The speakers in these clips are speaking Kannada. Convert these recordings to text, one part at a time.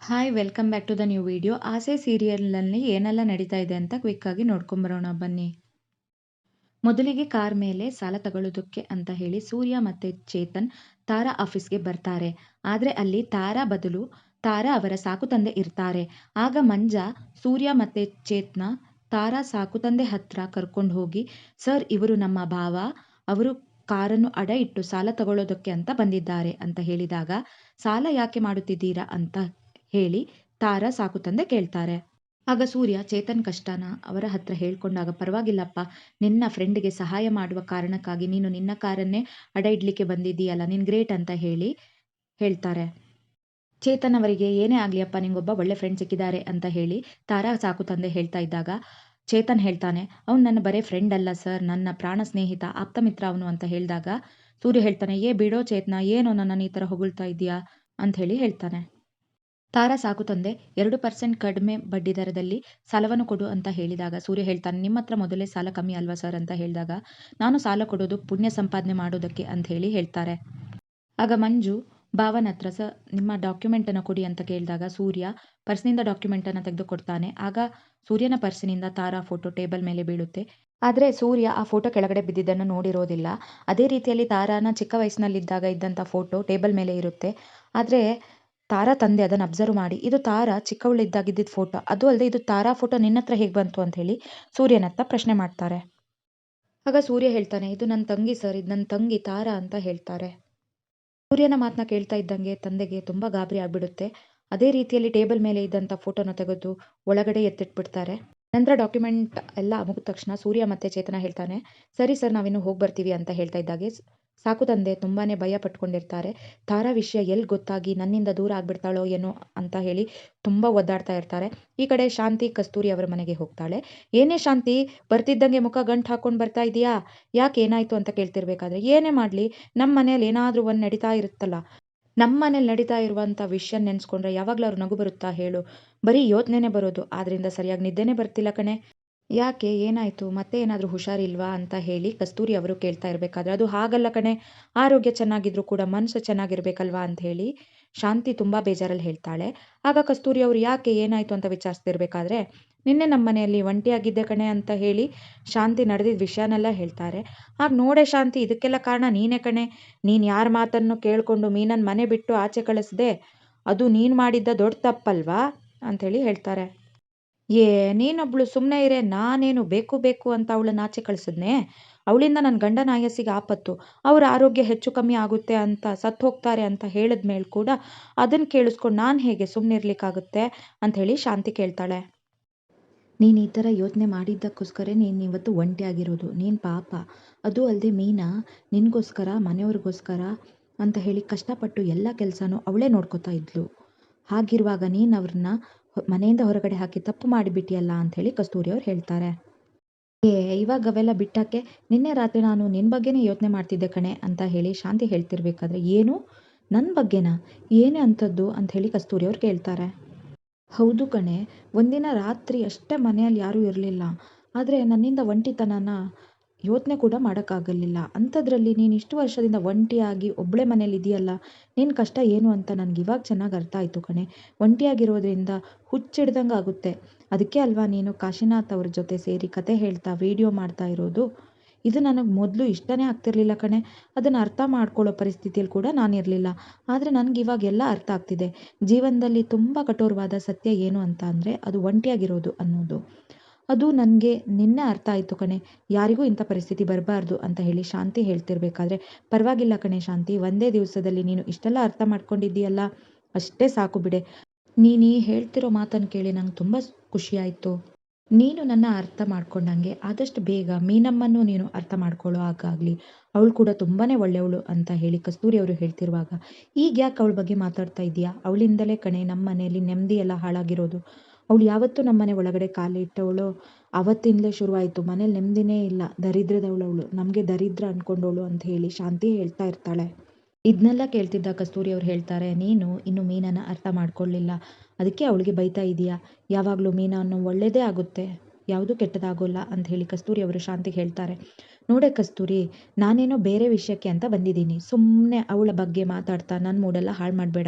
Hi welcome back to the new video. ಆಸೆ ಸೀರಿಯಲ್ನಲ್ಲಿ ಏನೆಲ್ಲ ನಡೀತಾ ಇದೆ ಅಂತ ಕ್ವಿಕ್ಕಾಗಿ ನೋಡ್ಕೊಂಬರೋಣ ಬನ್ನಿ. ಮೊದಲಿಗೆ ಕಾರ್ ಮೇಲೆ ಸಾಲ ತಗೊಳ್ಳೋದಕ್ಕೆ ಅಂತ ಹೇಳಿ ಸೂರ್ಯ ಮತ್ತೆ ಚೇತನ್ ತಾರಾ ಆಫೀಸ್ಗೆ ಬರ್ತಾರೆ. ಆದರೆ ಅಲ್ಲಿ ತಾರಾ ಬದಲು ತಾರಾ ಅವರ ಸಾಕುತಂದೆ ಇರ್ತಾರೆ. ಆಗ ಮಂಜಾ ಸೂರ್ಯ ಮತ್ತೆ ಚೇತ್ನ ತಾರಾ ಸಾಕುತಂದೆ ಹತ್ರ ಕರ್ಕೊಂಡು ಹೋಗಿ, ಸರ್ ಇವರು ನಮ್ಮ ಭಾವ, ಅವರು ಕಾರನ್ನು ಅಡ ಇಟ್ಟು ಸಾಲ ತಗೊಳ್ಳೋದಕ್ಕೆ ಅಂತ ಬಂದಿದ್ದಾರೆ ಅಂತ ಹೇಳಿದಾಗ, ಸಾಲ ಯಾಕೆ ಮಾಡುತ್ತಿದ್ದೀರಾ ಅಂತ ಹೇಳಿ ತಾರಾ ಸಾಕುತಂದೆ ಕೇಳ್ತಾರೆ. ಆಗ ಸೂರ್ಯ ಚೇತನ್ ಕಷ್ಟನ ಅವರ ಹತ್ರ ಹೇಳ್ಕೊಂಡಾಗ, ಪರವಾಗಿಲ್ಲಪ್ಪ, ನಿನ್ನ ಫ್ರೆಂಡ್ಗೆ ಸಹಾಯ ಮಾಡುವ ಕಾರಣಕ್ಕಾಗಿ ನೀನು ನಿನ್ನ ಕಾರನ್ನೇ ಅಡ ಇಡ್ಲಿಕ್ಕೆ ಬಂದಿದ್ದೀಯಲ್ಲ, ನೀನ್ ಗ್ರೇಟ್ ಅಂತ ಹೇಳಿ ಹೇಳ್ತಾರೆ. ಚೇತನ್ ಅವರಿಗೆ ಏನೇ ಆಗ್ಲಿ ಅಪ್ಪ, ನಿಂಗೊಬ್ಬ ಒಳ್ಳೆ ಫ್ರೆಂಡ್ ಸಿಕ್ಕಿದ್ದಾರೆ ಅಂತ ಹೇಳಿ ತಾರಾ ಸಾಕುತಂದೆ ಹೇಳ್ತಾ ಇದ್ದಾಗ, ಚೇತನ್ ಹೇಳ್ತಾನೆ, ಅವ್ನು ನನ್ನ ಬರೇ ಫ್ರೆಂಡ್ ಅಲ್ಲ ಸರ್, ನನ್ನ ಪ್ರಾಣ ಸ್ನೇಹಿತ, ಆಪ್ತ ಮಿತ್ರ ಅವನು ಅಂತ ಹೇಳಿದಾಗ ಸೂರ್ಯ ಹೇಳ್ತಾನೆ, ಬಿಡೋ ಚೇತನ, ಏನೋ ನನ್ನನ್ನು ಈ ತರ ಹೊಗಳ್ತಾ ಇದೀಯಾ ಅಂತ ಹೇಳಿ ಹೇಳ್ತಾನೆ. ತಾರಾ ಸಾಕುತಂದೆ 2% ಕಡಿಮೆ ಬಡ್ಡಿ ದರದಲ್ಲಿ ಸಾಲವನ್ನು ಕೊಡು ಅಂತ ಹೇಳಿದಾಗ ಸೂರ್ಯ ಹೇಳ್ತಾನೆ, ನಿಮ್ಮ ಹತ್ರ ಮೊದಲೇ ಸಾಲ ಕಮ್ಮಿ ಅಲ್ವಾ ಸರ್ ಅಂತ ಹೇಳಿದಾಗ, ನಾನು ಸಾಲ ಕೊಡೋದು ಪುಣ್ಯ ಸಂಪಾದನೆ ಮಾಡೋದಕ್ಕೆ ಅಂತ ಹೇಳಿ ಹೇಳ್ತಾರೆ. ಆಗ ಮಂಜು ಭಾವನ ಹತ್ರ, ನಿಮ್ಮ ಡಾಕ್ಯುಮೆಂಟ್ ಅನ್ನು ಕೊಡಿ ಅಂತ ಕೇಳಿದಾಗ ಸೂರ್ಯ ಪರ್ಸ್ನಿಂದ ಡಾಕ್ಯುಮೆಂಟ್ ಅನ್ನು ತೆಗೆದು ಕೊಡ್ತಾನೆ. ಆಗ ಸೂರ್ಯನ ಪರ್ಸಿನಿಂದ ತಾರಾ ಫೋಟೋ ಟೇಬಲ್ ಮೇಲೆ ಬೀಳುತ್ತೆ. ಆದರೆ ಸೂರ್ಯ ಆ ಫೋಟೋ ಕೆಳಗಡೆ ಬಿದ್ದಿದ್ದನ್ನು ನೋಡಿರೋದಿಲ್ಲ. ಅದೇ ರೀತಿಯಲ್ಲಿ ತಾರಾನ ಚಿಕ್ಕ ವಯಸ್ಸಿನಲ್ಲಿದ್ದಾಗ ಇದ್ದಂಥ ಫೋಟೋ ಟೇಬಲ್ ಮೇಲೆ ಇರುತ್ತೆ. ಆದರೆ ತಾರಾ ತಂದೆ ಅದನ್ನು ಅಬ್ಸರ್ವ್ ಮಾಡಿ, ಇದು ತಾರಾ ಚಿಕ್ಕವಳಿದ್ದಾಗಿದ್ದ ಫೋಟೋ, ಅದು ಅಲ್ಲದೆ ಇದು ತಾರಾ ಫೋಟೋ ನಿನ್ನ ಹತ್ರ ಹೇಗೆ ಬಂತು ಅಂತ ಹೇಳಿ ಸೂರ್ಯನ ಹತ್ರ ಪ್ರಶ್ನೆ ಮಾಡ್ತಾರೆ. ಆಗ ಸೂರ್ಯ ಹೇಳ್ತಾನೆ, ಇದು ನನ್ನ ತಂಗಿ ಸರ್, ಇದು ನನ್ನ ತಂಗಿ ತಾರಾ ಅಂತ ಹೇಳ್ತಾರೆ. ಸೂರ್ಯನ ಮಾತನ್ನ ಕೇಳ್ತಾ ಇದ್ದಂಗೆ ತಂದೆಗೆ ತುಂಬಾ ಗಾಬರಿ ಆಗ್ಬಿಡುತ್ತೆ. ಅದೇ ರೀತಿಯಲ್ಲಿ ಟೇಬಲ್ ಮೇಲೆ ಇದ್ದಂಥ ಫೋಟೋನ ತೆಗೆದು ಒಳಗಡೆ ಎತ್ತಿಟ್ಬಿಡ್ತಾರೆ. ನಂತರ ಡಾಕ್ಯುಮೆಂಟ್ ಎಲ್ಲ ಮುಗಿದ ತಕ್ಷಣ ಸೂರ್ಯ ಮತ್ತೆ ಚೇತನ ಹೇಳ್ತಾನೆ, ಸರಿ ಸರ್, ನಾವಿನ್ನು ಹೋಗಿ ಬರ್ತೀವಿ ಅಂತ ಹೇಳ್ತಾ ಇದ್ದಾಗೆ ಸಾಕು ತಂದೆ ತುಂಬಾನೇ ಭಯ ಪಟ್ಕೊಂಡಿರ್ತಾರೆ. ತಾರಾ ವಿಷಯ ಎಲ್ಲಿ ಗೊತ್ತಾಗಿ ನನ್ನಿಂದ ದೂರ ಆಗ್ಬಿಡ್ತಾಳೋ ಏನೋ ಅಂತ ಹೇಳಿ ತುಂಬಾ ಒದ್ದಾಡ್ತಾ ಇರ್ತಾರೆ. ಈ ಕಡೆ ಶಾಂತಿ ಕಸ್ತೂರಿ ಅವರ ಮನೆಗೆ ಹೋಗ್ತಾಳೆ. ಏನೇ ಶಾಂತಿ, ಬರ್ತಿದ್ದಂಗೆ ಮುಖ ಗಂಟು ಹಾಕೊಂಡು ಬರ್ತಾ ಇದೀಯಾ, ಯಾಕೆ ಏನಾಯ್ತು ಅಂತ ಕೇಳ್ತಿರ್ಬೇಕಾದ್ರೆ, ಏನೇ ಮಾಡ್ಲಿ, ನಮ್ಮ ಮನೇಲಿ ಏನಾದ್ರೂ ಒಂದು ನಡೀತಾ ಇರುತ್ತಲ್ಲ, ನಮ್ಮ ಮನೇಲಿ ನಡೀತಾ ಇರುವಂಥ ವಿಷಯ ನೆನೆಸ್ಕೊಂಡ್ರೆ ಯಾವಾಗ್ಲಾದ್ರು ನಗು ಬರುತ್ತಾ ಹೇಳು, ಬರೀ ಯೋಚನೆನೇ ಬರೋದು, ಆದ್ರಿಂದ ಸರಿಯಾಗಿ ನಿದ್ದೆನೇ ಬರ್ತಿಲ್ಲ ಕಣೆ. ಯಾಕೆ, ಏನಾಯ್ತು, ಮತ್ತೆ ಏನಾದರೂ ಹುಷಾರಿಲ್ವಾ ಅಂತ ಹೇಳಿ ಕಸ್ತೂರಿ ಅವರು ಕೇಳ್ತಾ ಇರಬೇಕಾದ್ರೆ, ಅದು ಹಾಗಲ್ಲ ಕಣೆ, ಆರೋಗ್ಯ ಚೆನ್ನಾಗಿದ್ರು ಕೂಡ ಮನಸ್ಸು ಚೆನ್ನಾಗಿರ್ಬೇಕಲ್ವಾ ಅಂತ ಹೇಳಿ ಶಾಂತಿ ತುಂಬಾ ಬೇಜಾರಲ್ಲಿ ಹೇಳ್ತಾಳೆ. ಆಗ ಕಸ್ತೂರಿ ಅವರು ಯಾಕೆ ಏನಾಯ್ತು ಅಂತ ವಿಚಾರಿಸ್ತಿರ್ಬೇಕಾದ್ರೆ, ನಿನ್ನೆ ನಮ್ಮ ಮನೆಯಲ್ಲಿ ಒಂಟಿಯಾಗಿದ್ದೆ ಕಣೆ ಅಂತ ಹೇಳಿ ಶಾಂತಿ ನಡೆದಿದ್ದ ವಿಷಯನೆಲ್ಲ ಹೇಳ್ತಾರೆ. ಆಗ ನೋಡೆ ಶಾಂತಿ, ಇದಕ್ಕೆಲ್ಲ ಕಾರಣ ನೀನೇ ಕಣೆ, ನೀನು ಯಾರ ಮಾತನ್ನು ಕೇಳಿಕೊಂಡು ಮೀನನ್ ಮನೆ ಬಿಟ್ಟು ಆಚೆ ಕಳಿಸ್ದೆ, ಅದು ನೀನು ಮಾಡಿದ್ದ ದೊಡ್ಡ ತಪ್ಪಲ್ವಾ ಅಂಥೇಳಿ ಹೇಳ್ತಾರೆ. ನೀನೊಬ್ಳು ಸುಮ್ಮನೆ ಇರೆ, ನಾನೇನು ಬೇಕು ಬೇಕು ಅಂತ ಅವಳನ್ನ ಆಚೆ ಕಳಿಸಿದ್ನೆ, ಅವಳಿಂದ ನನ್ನ ಗಂಡನ ಆಯಸ್ಸಿಗೆ ಆಪತ್ತು, ಅವ್ರ ಆರೋಗ್ಯ ಹೆಚ್ಚು ಕಮ್ಮಿ ಆಗುತ್ತೆ ಅಂತ, ಸತ್ತು ಹೋಗ್ತಾರೆ ಅಂತ ಹೇಳಿದ್ಮೇಲೆ ಕೂಡ ಅದನ್ನು ಕೇಳಿಸ್ಕೊಂಡು ನಾನು ಹೇಗೆ ಸುಮ್ಮನೆ ಇರ್ಲಿಕ್ಕಾಗುತ್ತೆ ಅಂತ ಹೇಳಿ ಶಾಂತಿ ಕೇಳ್ತಾಳೆ. ನೀನು ಈ ಥರ ಯೋಚನೆ ಮಾಡಿದ್ದಕ್ಕೋಸ್ಕರ ನೀನು ಇವತ್ತು ಒಂಟಿಯಾಗಿರೋದು, ನೀನು ಪಾಪ. ಅದು ಅಲ್ಲದೆ ಮೀನಾ ನಿನಗೋಸ್ಕರ, ಮನೆಯವ್ರಿಗೋಸ್ಕರ ಅಂತ ಹೇಳಿ ಕಷ್ಟಪಟ್ಟು ಎಲ್ಲ ಕೆಲಸನೂ ಅವಳೇ ನೋಡ್ಕೋತಾ ಇದ್ಲು. ಹಾಗಿರುವಾಗ ನೀನು ಅವ್ರನ್ನ ಮನೆಯಿಂದ ಹೊರಗಡೆ ಹಾಕಿ ತಪ್ಪು ಮಾಡಿಬಿಟ್ಟಿಯಲ್ಲ ಅಂತ ಹೇಳಿ ಕಸ್ತೂರಿ ಅವ್ರು ಹೇಳ್ತಾರೆ. ಇವಾಗ ಅವೆಲ್ಲ ಬಿಟ್ಟಾಕೆ, ನಿನ್ನೆ ರಾತ್ರಿ ನಾನು ನಿನ್ನ ಬಗ್ಗೆನೇ ಯೋಚನೆ ಮಾಡ್ತಿದ್ದೆ ಕಣೆ ಅಂತ ಹೇಳಿ ಶಾಂತಿ ಹೇಳ್ತಿರ್ಬೇಕಾದ್ರೆ, ಏನು, ನನ್ನ ಬಗ್ಗೆನಾ, ಏನೇ ಅಂಥದ್ದು ಅಂತ ಹೇಳಿ ಕಸ್ತೂರಿ ಅವ್ರು ಕೇಳ್ತಾರೆ. ಹೌದು ಕಣೆ, ಒಂದಿನ ರಾತ್ರಿ ಅಷ್ಟೇ ಮನೆಯಲ್ಲಿ ಯಾರೂ ಇರಲಿಲ್ಲ, ಆದರೆ ನನ್ನಿಂದ ಒಂಟಿತನನ ಯೋಚನೆ ಕೂಡ ಮಾಡೋಕ್ಕಾಗಲಿಲ್ಲ. ಅಂಥದ್ರಲ್ಲಿ ನೀನು ಇಷ್ಟು ವರ್ಷದಿಂದ ಒಂಟಿಯಾಗಿ ಒಬ್ಬಳೇ ಮನೇಲಿ ಇದೆಯಲ್ಲ, ನಿನ್ನ ಕಷ್ಟ ಏನು ಅಂತ ನನಗೆ ಇವಾಗ ಚೆನ್ನಾಗಿ ಅರ್ಥ ಆಯಿತು ಕಣೆ. ಒಂಟಿಯಾಗಿರೋದ್ರಿಂದ ಹುಚ್ಚಿಡ್ದಂಗೆ ಆಗುತ್ತೆ, ಅದಕ್ಕೆ ಅಲ್ವಾ ನೀನು ಕಾಶಿನಾಥ್ ಅವ್ರ ಜೊತೆ ಸೇರಿ ಕತೆ ಹೇಳ್ತಾ ವಿಡಿಯೋ ಮಾಡ್ತಾ ಇರೋದು. ಇದು ನನಗೆ ಮೊದಲು ಇಷ್ಟನೇ ಆಗ್ತಿರ್ಲಿಲ್ಲ ಕಣೆ, ಅದನ್ನು ಅರ್ಥ ಮಾಡ್ಕೊಳ್ಳೋ ಪರಿಸ್ಥಿತಿಯಲ್ಲಿ ಕೂಡ ನಾನಿರಲಿಲ್ಲ. ಆದರೆ ನನಗಿವಾಗ ಎಲ್ಲ ಅರ್ಥ ಆಗ್ತಿದೆ. ಜೀವನದಲ್ಲಿ ತುಂಬ ಕಠೋರವಾದ ಸತ್ಯ ಏನು ಅಂತ ಅಂದರೆ ಅದು ಒಂಟಿಯಾಗಿರೋದು ಅನ್ನೋದು. ಅದು ನನಗೆ ನಿನ್ನೆ ಅರ್ಥ ಆಯಿತು ಕಣೆ, ಯಾರಿಗೂ ಇಂಥ ಪರಿಸ್ಥಿತಿ ಬರಬಾರ್ದು ಅಂತ ಹೇಳಿ ಶಾಂತಿ ಹೇಳ್ತಿರ್ಬೇಕಾದ್ರೆ, ಪರವಾಗಿಲ್ಲ ಕಣೆ ಶಾಂತಿ, ಒಂದೇ ದಿವಸದಲ್ಲಿ ನೀನು ಇಷ್ಟೆಲ್ಲ ಅರ್ಥ ಮಾಡ್ಕೊಂಡಿದ್ದೀಯಲ್ಲ, ಅಷ್ಟೇ ಸಾಕು ಬಿಡೆ. ನೀನು ಹೇಳ್ತಿರೋ ಮಾತನ್ನು ಕೇಳಿ ನಂಗೆ ತುಂಬ ಖುಷಿ ಆಯಿತು. ನೀನು ನನ್ನ ಅರ್ಥ ಮಾಡ್ಕೊಂಡಂಗೆ ಆದಷ್ಟು ಬೇಗ ಮೀನಮ್ಮನ್ನು ನೀನು ಅರ್ಥ ಮಾಡ್ಕೊಳ್ಳೋ ಹಾಗಾಗಲಿ, ಅವಳು ಕೂಡ ತುಂಬಾ ಒಳ್ಳೆಯವಳು ಅಂತ ಹೇಳಿ ಕಸ್ತೂರಿ ಅವರು ಹೇಳ್ತಿರುವಾಗ, ಈಗ ಯಾಕೆ ಅವಳ ಬಗ್ಗೆ ಮಾತಾಡ್ತಾ ಇದೀಯಾ, ಅವಳಿಂದಲೇ ಕಣೆ ನಮ್ಮ ಮನೆಯಲ್ಲಿ ನೆಮ್ಮದಿ ಎಲ್ಲ ಹಾಳಾಗಿರೋದು. ಅವಳು ಯಾವತ್ತೂ ನಮ್ಮ ಮನೆ ಒಳಗಡೆ ಕಾಲಿಟ್ಟವಳು ಅವತ್ತಿಂದಲೇ ಶುರುವಾಯಿತು, ಮನೇಲಿ ನೆಮ್ಮದಿನೇ ಇಲ್ಲ, ದರಿದ್ರದವಳು ಅವಳು, ನಮಗೆ ದರಿದ್ರ ಅಂದ್ಕೊಂಡವಳು ಅಂತ ಹೇಳಿ ಶಾಂತಿ ಹೇಳ್ತಾ ಇರ್ತಾಳೆ. ಇದನ್ನೆಲ್ಲ ಕೇಳ್ತಿದ್ದ ಕಸ್ತೂರಿ ಅವ್ರು ಹೇಳ್ತಾರೆ, ನೀನು ಇನ್ನು ಮೀನನ್ನು ಅರ್ಥ ಮಾಡ್ಕೊಳ್ಳಿಲ್ಲ, ಅದಕ್ಕೆ ಅವಳಿಗೆ ಬೈತಾ ಇದೀಯಾ, ಯಾವಾಗಲೂ ಮೀನನ್ನು ಒಳ್ಳೆಯದೇ ಆಗುತ್ತೆ, ಯಾವುದೂ ಕೆಟ್ಟದಾಗೋಲ್ಲ ಅಂತ ಹೇಳಿ ಕಸ್ತೂರಿ ಅವರು ಶಾಂತಿಗೆ ಹೇಳ್ತಾರೆ. ನೋಡೆ ಕಸ್ತೂರಿ, ನಾನೇನೋ ಬೇರೆ ವಿಷಯಕ್ಕೆ ಅಂತ ಬಂದಿದ್ದೀನಿ, ಸುಮ್ಮನೆ ಅವಳ ಬಗ್ಗೆ ಮಾತಾಡ್ತಾ ನನ್ನ ಮೂಡೆಲ್ಲ ಹಾಳು ಮಾಡಬೇಡ.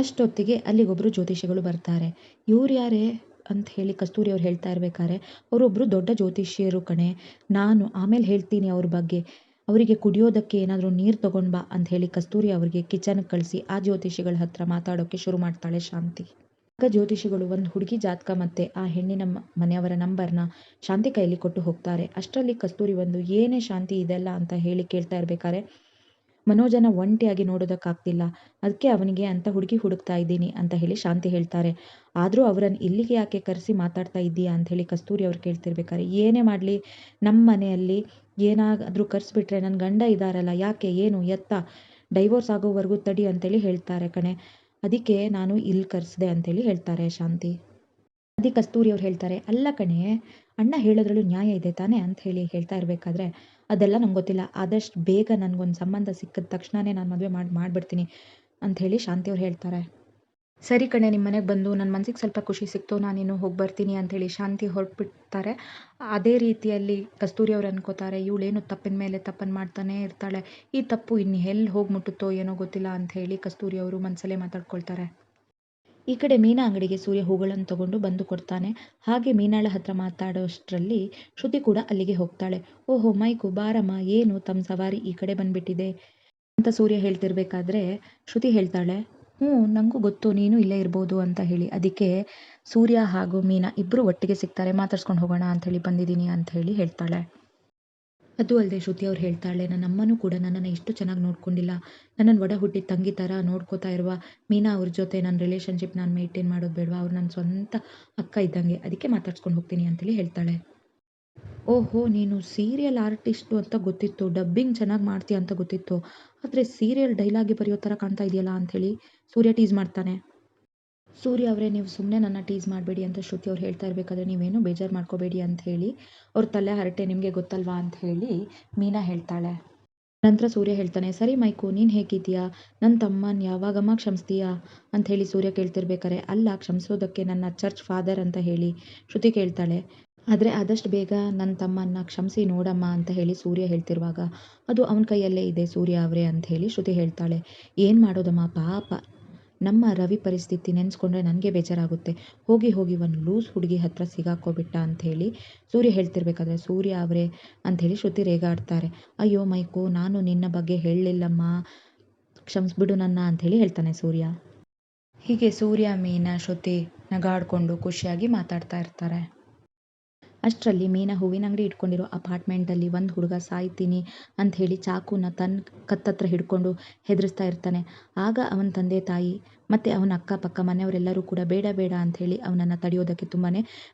ಅಷ್ಟೊತ್ತಿಗೆ ಅಲ್ಲಿಗೊಬ್ಬರು ಜ್ಯೋತಿಷಿಗಳು ಬರ್ತಾರೆ. ಇವ್ರು ಯಾರೇ ಅಂತ ಹೇಳಿ ಕಸ್ತೂರಿ ಅವ್ರು ಹೇಳ್ತಾ ಇರ್ಬೇಕಾದ್ರೆ, ಅವರೊಬ್ಬರು ದೊಡ್ಡ ಜ್ಯೋತಿಷಿಯರು ಕಣೆ, ನಾನು ಆಮೇಲೆ ಹೇಳ್ತೀನಿ ಅವ್ರ ಬಗ್ಗೆ, ಅವರಿಗೆ ಕುಡಿಯೋದಕ್ಕೆ ಏನಾದರೂ ನೀರು ತಗೊಂಡು ಬಾ ಅಂತ ಹೇಳಿ ಕಸ್ತೂರಿ ಅವ್ರಿಗೆ ಕಿಚನ್ಗೆ ಕಳಿಸಿ ಆ ಜ್ಯೋತಿಷಿಗಳ ಹತ್ರ ಮಾತಾಡೋಕ್ಕೆ ಶುರು ಮಾಡ್ತಾಳೆ ಶಾಂತಿ. ಆಗ ಜ್ಯೋತಿಷಿಗಳು ಒಂದು ಹುಡುಗಿ ಜಾತಕ ಮತ್ತು ಆ ಹೆಣ್ಣಿನ ಮನೆಯವರ ನಂಬರ್ನ ಶಾಂತಿ ಕೈಯಲ್ಲಿ ಕೊಟ್ಟು ಹೋಗ್ತಾರೆ. ಅಷ್ಟರಲ್ಲಿ ಕಸ್ತೂರಿ ಏನೇ ಶಾಂತಿ ಇದೆಲ್ಲ ಅಂತ ಹೇಳಿ ಕೇಳ್ತಾ ಇರ್ಬೇಕಾದ್ರೆ, ಮನೋಜನ ಒಂಟಿಯಾಗಿ ನೋಡೋದಕ್ಕಾಗ್ತಿಲ್ಲ, ಅದಕ್ಕೆ ಅವನಿಗೆ ಅಂತ ಹುಡುಗಿ ಹುಡುಕ್ತಾ ಇದ್ದೀನಿ ಅಂತ ಹೇಳಿ ಶಾಂತಿ ಹೇಳ್ತಾರೆ. ಆದರೂ ಅವರನ್ನು ಇಲ್ಲಿಗೆ ಯಾಕೆ ಕರೆಸಿ ಮಾತಾಡ್ತಾ ಇದ್ದೀಯಾ ಅಂತ ಹೇಳಿ ಕಸ್ತೂರಿ ಅವ್ರು ಕೇಳ್ತಿರ್ಬೇಕಾದ್ರೆ, ಏನೇ ಮಾಡಲಿ ನಮ್ಮ ಮನೆಯಲ್ಲಿ ಏನಾದರೂ ಕರೆಸ್ಬಿಟ್ರೆ ನನ್ನ ಗಂಡ ಇದ್ದಾರಲ್ಲ, ಯಾಕೆ ಏನು ಎತ್ತ ಡೈವೋರ್ಸ್ ಆಗೋವರೆಗೂ ತಡಿ ಅಂತೇಳಿ ಹೇಳ್ತಾರೆ ಕಣೆ, ಅದಕ್ಕೆ ನಾನು ಇಲ್ಲಿ ಕರೆಸಿದೆ ಅಂತೇಳಿ ಹೇಳ್ತಾರೆ ಶಾಂತಿ. ಅದಕ್ಕೆ ಕಸ್ತೂರಿ ಅವ್ರು ಹೇಳ್ತಾರೆ, ಅಲ್ಲ ಕಣೆ ಅಣ್ಣ ಹೇಳೋದ್ರಲ್ಲೂ ನ್ಯಾಯ ಇದೆ ತಾನೇ ಅಂತ ಹೇಳಿ ಹೇಳ್ತಾ ಇರಬೇಕಾದ್ರೆ, ಅದೆಲ್ಲ ನಂಗೆ ಗೊತ್ತಿಲ್ಲ, ಆದಷ್ಟು ಬೇಗ ನನಗೊಂದು ಸಂಬಂಧ ಸಿಕ್ಕಿದ ತಕ್ಷಣನೇ ನಾನು ಮದುವೆ ಮಾಡಿಬಿಡ್ತೀನಿ ಅಂಥೇಳಿ ಶಾಂತಿಯವ್ರು ಹೇಳ್ತಾರೆ. ಸರಿ ಕಣೆ, ನಿಮ್ಮ ಮನೆಗೆ ಬಂದು ನನ್ನ ಮನಸ್ಸಿಗೆ ಸ್ವಲ್ಪ ಖುಷಿ ಸಿಕ್ತು, ನಾನಿನ್ನು ಹೋಗಿ ಬರ್ತೀನಿ ಅಂಥೇಳಿ ಶಾಂತಿ ಹೊರಟ್ಬಿಡ್ತಾರೆ. ಅದೇ ರೀತಿಯಲ್ಲಿ ಕಸ್ತೂರಿ ಅವ್ರು ಅನ್ಕೋತಾರೆ, ಇವಳೇನು ತಪ್ಪಿನ ಮೇಲೆ ತಪ್ಪನ್ನು ಮಾಡ್ತಾನೆ ಇರ್ತಾಳೆ, ಈ ತಪ್ಪು ಇನ್ನು ಎಲ್ಲಿ ಹೋಗಿ ಮುಟ್ಟುತ್ತೋ ಏನೋ ಗೊತ್ತಿಲ್ಲ ಅಂಥೇಳಿ ಕಸ್ತೂರಿ ಅವರು ಮನಸ್ಸಲ್ಲೇ ಮಾತಾಡ್ಕೊಳ್ತಾರೆ. ಈ ಕಡೆ ಮೀನಾ ಅಂಗಡಿಗೆ ಸೂರ್ಯ ಹೂಗಳನ್ನು ತಗೊಂಡು ಬಂದು ಕೊಡ್ತಾನೆ. ಹಾಗೆ ಮೀನಾಳ ಹತ್ರ ಮಾತಾಡೋಷ್ಟರಲ್ಲಿ ಶ್ರುತಿ ಕೂಡ ಅಲ್ಲಿಗೆ ಹೋಗ್ತಾಳೆ. ಓಹೋ ಮೈಕು ಬಾರಮ್ಮ, ಏನು ತಮ್ಮ ಸವಾರಿ ಈ ಕಡೆ ಬಂದ್ಬಿಟ್ಟಿದೆ ಅಂತ ಸೂರ್ಯ ಹೇಳ್ತಿರ್ಬೇಕಾದ್ರೆ ಶ್ರುತಿ ಹೇಳ್ತಾಳೆ, ನನಗೂ ಗೊತ್ತು ನೀನು ಇಲ್ಲೇ ಇರ್ಬೋದು ಅಂತ ಹೇಳಿ, ಅದಕ್ಕೆ ಸೂರ್ಯ ಹಾಗೂ ಮೀನಾ ಇಬ್ಬರು ಒಟ್ಟಿಗೆ ಸಿಗ್ತಾರೆ, ಮಾತಾಡ್ಸ್ಕೊಂಡು ಹೋಗೋಣ ಅಂಥೇಳಿ ಬಂದಿದ್ದೀನಿ ಅಂತ ಹೇಳಿ ಹೇಳ್ತಾಳೆ. ಅದು ಅಲ್ಲದೆ ಶ್ರುತಿ ಅವ್ರು ಹೇಳ್ತಾಳೆ, ನನ್ನ ಅಮ್ಮನೂ ಕೂಡ ನನ್ನನ್ನು ಇಷ್ಟು ಚೆನ್ನಾಗಿ ನೋಡ್ಕೊಂಡಿಲ್ಲ, ನನ್ನನ್ನು ಒಡ ಹುಟ್ಟಿದ ತಂಗಿ ಥರ ನೋಡ್ಕೋತಾ ಇರುವ ಮೀನಾ ಅವ್ರ ಜೊತೆ ನನ್ನ ರಿಲೇಷನ್ಶಿಪ್ ನಾನು ಮೇಂಟೈನ್ ಮಾಡೋದು ಬೇಡವಾ, ಅವ್ರು ನನ್ನ ಸ್ವಂತ ಅಕ್ಕ ಇದ್ದಂಗೆ, ಅದಕ್ಕೆ ಮಾತಾಡ್ಸ್ಕೊಂಡು ಹೋಗ್ತೀನಿ ಅಂತೇಳಿ ಹೇಳ್ತಾಳೆ. ಓಹೋ, ನೀನು ಸೀರಿಯಲ್ ಆರ್ಟಿಸ್ಟು ಅಂತ ಗೊತ್ತಿತ್ತು, ಡಬ್ಬಿಂಗ್ ಚೆನ್ನಾಗಿ ಮಾಡ್ತೀಯ ಅಂತ ಗೊತ್ತಿತ್ತು, ಆದರೆ ಸೀರಿಯಲ್ ಡೈಲಾಗಿ ಬರೆಯೋ ಥರ ಕಾಣ್ತಾ ಇದೆಯಲ್ಲ ಅಂಥೇಳಿ ಸೂರ್ಯ ಟೀಸ್ ಮಾಡ್ತಾನೆ. ಸೂರ್ಯ ಅವರೇ, ನೀವು ಸುಮ್ಮನೆ ನನ್ನ ಟೀಸ್ ಮಾಡಬೇಡಿ ಅಂತ ಶ್ರುತಿ ಅವ್ರು ಹೇಳ್ತಾ ಇರಬೇಕಾದ್ರೆ, ನೀವೇನು ಬೇಜಾರು ಮಾಡ್ಕೋಬೇಡಿ ಅಂತ ಹೇಳಿ ಅವ್ರ ತಲೆ ಹರಟೆ ನಿಮಗೆ ಗೊತ್ತಲ್ವಾ ಅಂತ ಹೇಳಿ ಮೀನಾ ಹೇಳ್ತಾಳೆ. ನಂತರ ಸೂರ್ಯ ಹೇಳ್ತಾನೆ, ಸರಿ ಮೈಕು, ನೀನು ಹೇಗಿದ್ದೀಯಾ, ನನ್ನ ತಮ್ಮನ ಯಾವಾಗಮ್ಮ ಕ್ಷಮಿಸ್ತೀಯಾ ಅಂತ ಹೇಳಿ ಸೂರ್ಯ ಕೇಳ್ತಿರ್ಬೇಕಾರೆ, ಅಲ್ಲ ಕ್ಷಮಿಸೋದಕ್ಕೆ ನನ್ನ ಚರ್ಚ್ ಫಾದರ್ ಅಂತ ಹೇಳಿ ಶ್ರುತಿ ಕೇಳ್ತಾಳೆ. ಆದರೆ ಆದಷ್ಟು ಬೇಗ ನನ್ನ ತಮ್ಮನ್ನ ಕ್ಷಮಿಸಿ ನೋಡಮ್ಮ ಅಂತ ಹೇಳಿ ಸೂರ್ಯ ಹೇಳ್ತಿರುವಾಗ, ಅದು ಅವನ ಕೈಯಲ್ಲೇ ಇದೆ ಸೂರ್ಯ ಅವರೇ ಅಂತ ಹೇಳಿ ಶ್ರುತಿ ಹೇಳ್ತಾಳೆ. ಏನು ಮಾಡೋದಮ್ಮ ಪಾಪ, ನಮ್ಮ ರವಿ ಪರಿಸ್ಥಿತಿ ನೆನೆಸ್ಕೊಂಡ್ರೆ ನನಗೆ ಬೇಜಾರಾಗುತ್ತೆ, ಹೋಗಿ ಹೋಗಿ ಒಂದು ಲೂಸ್ ಹುಡುಗಿ ಹತ್ರ ಸಿಗಾಕೋಬಿಟ್ಟ ಅಂಥೇಳಿ ಸೂರ್ಯ ಹೇಳ್ತಿರ್ಬೇಕಾದ್ರೆ, ಸೂರ್ಯ ಅವರೇ ಅಂಥೇಳಿ ಶ್ರುತಿ ರೇಗಾಡ್ತಾರೆ. ಅಯ್ಯೋ ಮೈಕು, ನಾನು ನಿನ್ನ ಬಗ್ಗೆ ಹೇಳಲಿಲ್ಲಮ್ಮ, ಕ್ಷಮಿಸ್ಬಿಡು ನನ್ನ ಅಂಥೇಳಿ ಹೇಳ್ತಾನೆ ಸೂರ್ಯ. ಹೀಗೆ ಸೂರ್ಯ ಮೀನಾ ಶ್ರುತಿ ನಗಾಡ್ಕೊಂಡು ಖುಷಿಯಾಗಿ ಮಾತಾಡ್ತಾ ಇರ್ತಾರೆ. ಅಷ್ಟರಲ್ಲಿ ಮೀನಾ ಹೂವಿನ ಅಂಗಡಿ ಇಟ್ಕೊಂಡಿರೋ ಅಪಾರ್ಟ್ಮೆಂಟಲ್ಲಿ ಒಂದು ಹುಡುಗ ಸಾಯ್ತೀನಿ ಅಂತ ಹೇಳಿ ಚಾಕುನ ತನ್ನ ಕತ್ತತ್ರ ಹಿಡ್ಕೊಂಡು ಹೆದರಿಸ್ತಾ ಇರ್ತಾನೆ. ಆಗ ಅವನ ತಂದೆ ತಾಯಿ ಮತ್ತು ಅವನ ಅಕ್ಕಪಕ್ಕ ಮನೆಯವರೆಲ್ಲರೂ ಕೂಡ ಬೇಡ ಬೇಡ ಅಂಥೇಳಿ ಅವನನ್ನು ತಡೆಯೋದಕ್ಕೆ ತುಂಬಾ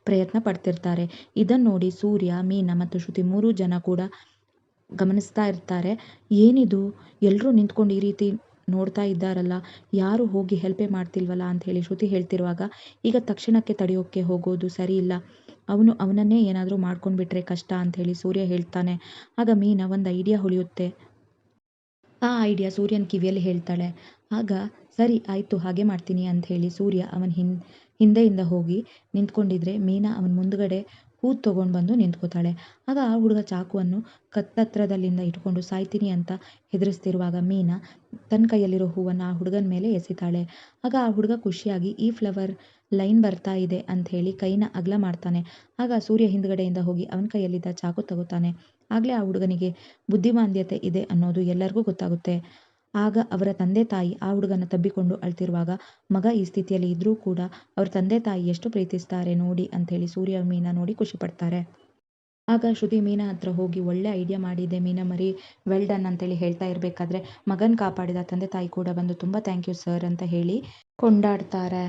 ಪ್ರಯತ್ನ ಪಡ್ತಿರ್ತಾರೆ. ಇದನ್ನು ನೋಡಿ ಸೂರ್ಯ, ಮೀನಾ ಮತ್ತು ಶ್ರುತಿ 3 ಜನ ಕೂಡ ಗಮನಿಸ್ತಾ ಇರ್ತಾರೆ. ಏನಿದು, ಎಲ್ಲರೂ ನಿಂತ್ಕೊಂಡು ಈ ರೀತಿ ನೋಡ್ತಾ ಇದ್ದಾರಲ್ಲ, ಯಾರು ಹೋಗಿ ಹೆಲ್ಪೇ ಮಾಡ್ತಿಲ್ವಲ್ಲ ಅಂಥೇಳಿ ಶ್ರುತಿ ಹೇಳ್ತಿರುವಾಗ, ಈಗ ತಕ್ಷಣಕ್ಕೆ ತಡೆಯೋಕ್ಕೆ ಹೋಗೋದು ಸರಿ ಇಲ್ಲ, ಅವನನ್ನೇ ಏನಾದರೂ ಮಾಡ್ಕೊಂಡ್ಬಿಟ್ರೆ ಕಷ್ಟ ಅಂಥೇಳಿ ಸೂರ್ಯ ಹೇಳ್ತಾನೆ. ಆಗ ಮೀನಾ ಒಂದು ಐಡಿಯಾ ಹೊಳೆಯುತ್ತೆ. ಆ ಐಡಿಯಾ ಸೂರ್ಯನ ಕಿವಿಯಲ್ಲಿ ಹೇಳ್ತಾಳೆ. ಆಗ ಸರಿ ಆಯಿತು, ಹಾಗೆ ಮಾಡ್ತೀನಿ ಅಂಥೇಳಿ ಸೂರ್ಯ ಅವನ ಹಿಂದೆಯಿಂದ ಹೋಗಿ ನಿಂತ್ಕೊಂಡಿದ್ರೆ ಮೀನಾ ಅವನ ಮುಂದುಗಡೆ ಹೂ ತೊಗೊಂಡು ಬಂದು ನಿಂತ್ಕೋತಾಳೆ. ಆಗ ಆ ಹುಡುಗ ಚಾಕುವನ್ನು ಕತ್ತತ್ರದಲ್ಲಿಂದ ಇಟ್ಕೊಂಡು ಸಾಯ್ತೀನಿ ಅಂತ ಹೆದರಿಸ್ತಿರುವಾಗ ಮೀನಾ ತನ್ನ ಕೈಯಲ್ಲಿರೋ ಹೂವನ್ನು ಆ ಹುಡುಗನ ಮೇಲೆ ಎಸಿತಾಳೆ. ಆಗ ಆ ಹುಡುಗ ಖುಷಿಯಾಗಿ ಈ ಫ್ಲವರ್ ಲೈನ್ ಬರ್ತಾ ಇದೆ ಅಂಥೇಳಿ ಕೈನ ಅಗಲ ಮಾಡ್ತಾನೆ. ಆಗ ಸೂರ್ಯ ಹಿಂದುಗಡೆಯಿಂದ ಹೋಗಿ ಅವನ ಕೈಯಲ್ಲಿದ್ದ ಚಾಕು ತಗೋತಾನೆ. ಆಗಲೇ ಆ ಹುಡುಗನಿಗೆ ಬುದ್ಧಿಮಾಂದ್ಯತೆ ಇದೆ ಅನ್ನೋದು ಎಲ್ಲರಿಗೂ ಗೊತ್ತಾಗುತ್ತೆ. ಆಗ ಅವರ ತಂದೆ ತಾಯಿ ಆ ಹುಡುಗನ ತಬ್ಬಿಕೊಂಡು ಅಳ್ತಿರುವಾಗ, ಮಗ ಈ ಸ್ಥಿತಿಯಲ್ಲಿ ಇದ್ರೂ ಕೂಡ ಅವ್ರ ತಂದೆ ತಾಯಿ ಎಷ್ಟು ಪ್ರೀತಿಸ್ತಾರೆ ನೋಡಿ ಅಂಥೇಳಿ ಸೂರ್ಯ ಮೀನಾ ನೋಡಿ ಖುಷಿ ಪಡ್ತಾರೆ. ಆಗ ಶ್ರುತಿ ಮೀನಾ ಹತ್ರ ಹೋಗಿ, ಒಳ್ಳೆ ಐಡಿಯಾ ಮಾಡಿದೆ ಮೀನಾ ಮರಿ, ವೆಲ್ ಡನ್ ಅಂತೇಳಿ ಹೇಳ್ತಾ ಇರಬೇಕಾದ್ರೆ, ಮಗನ ಕಾಪಾಡಿದ ತಂದೆ ತಾಯಿ ಕೂಡ ಬಂದು ತುಂಬ ಥ್ಯಾಂಕ್ ಯು ಸರ್ ಅಂತ ಹೇಳಿ ಕೊಂಡಾಡ್ತಾರೆ.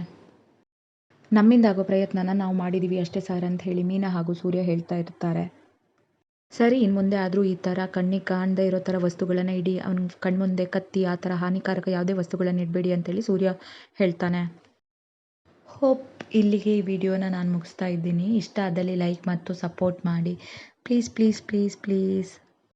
ನಮ್ಮಿಂದ ಆಗೋ ಪ್ರಯತ್ನನ ನಾವು ಮಾಡಿದ್ದೀವಿ ಅಷ್ಟೇ ಸರ್ ಅಂತ ಹೇಳಿ ಮೀನಾ ಹಾಗೂ ಸೂರ್ಯ ಹೇಳ್ತಾ ಇರ್ತಾರೆ. ಸರಿ, ಇನ್ನು ಮುಂದೆ ಆದರೂ ಈ ಥರ ಕಣ್ಣಿಗೆ ಕಾಣದೇ ಇರೋ ಥರ ವಸ್ತುಗಳನ್ನು ಇಡಿ, ಅವ್ನ ಕಣ್ಮುಂದೆ ಕತ್ತಿ ಆ ಥರ ಹಾನಿಕಾರಕ ಯಾವುದೇ ವಸ್ತುಗಳನ್ನು ಇಡಬೇಡಿ ಅಂತೇಳಿ ಸೂರ್ಯ ಹೇಳ್ತಾನೆ. ಹೋಪ್ ಇಲ್ಲಿಗೆ ಈ ವಿಡಿಯೋನ ನಾನು ಮುಗಿಸ್ತಾ ಇದ್ದೀನಿ. ಇಷ್ಟ ಆದಲ್ಲಿ ಲೈಕ್ ಮತ್ತು ಸಪೋರ್ಟ್ ಮಾಡಿ ಪ್ಲೀಸ್ ಪ್ಲೀಸ್ ಪ್ಲೀಸ್ ಪ್ಲೀಸ್.